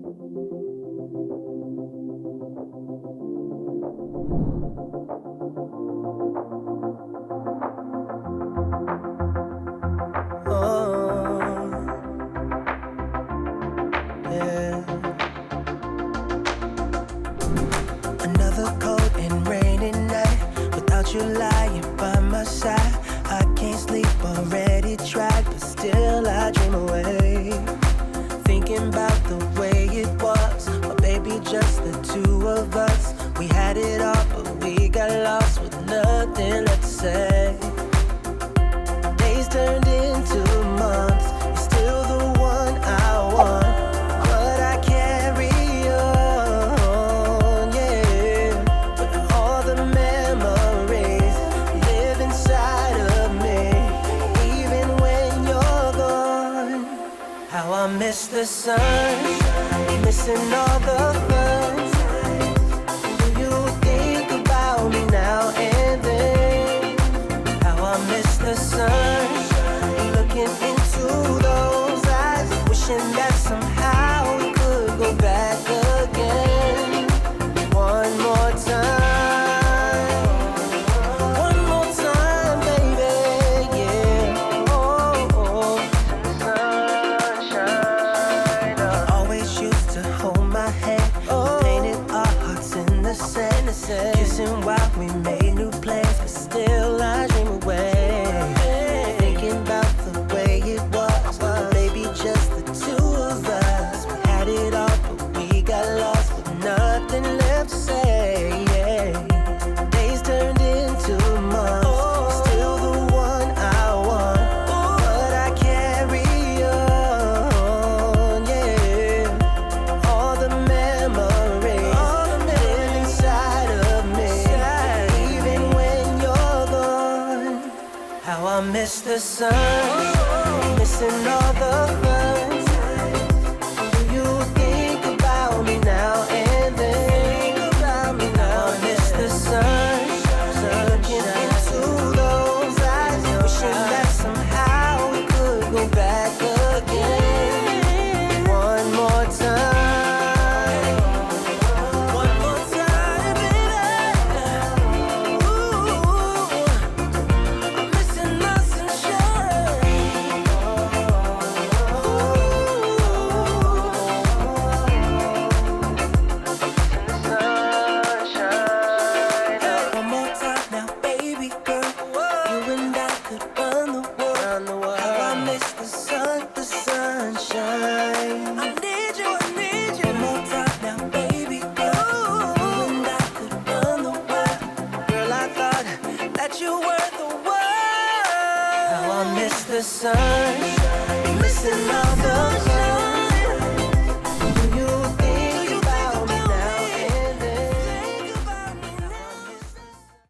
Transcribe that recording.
Another cold and rainy night without you lying by my side. I can't sleep, already tried, but still I dream away. Thinking about the way it was, oh baby, just the two of us. We had it all, but we got lost with nothing left to say. Days turned into months, you're still the one I want, but I carry on, yeah. But all the memories live inside of me, even when you're gone. How I miss the sun, missing all the fun. Do you think about me now and then? How I miss the sun, looking into those eyes, wishing that somehow we could go back again. One more time, one more time, baby, yeah. Oh, sunshine. Always used to hold my hand, painted our hearts in the sand, kissing while we made new plans, but still I dream away. Thinking about the way it was, baby, just the two of us. We had it all, but we got lost with nothing left to say, yeah. Days turned into months, still the one I want, but I carry on, yeah. All the memories live inside of me, even when you're gone. How I miss the sun, missing all the fun. Do you think about me now and then? How I miss the sun, looking into those eyes, wishing that somehow we could go back again. One more time, one more time, baby. Ooh, I'm missing my sunshine. One more time now, baby girl. You and I could run the world. How I miss the sun, the sunshine. I need you, I need you. One more time now, baby girl. You and I could run the world. Girl, I thought that you were the one. How I miss the sun, missing all the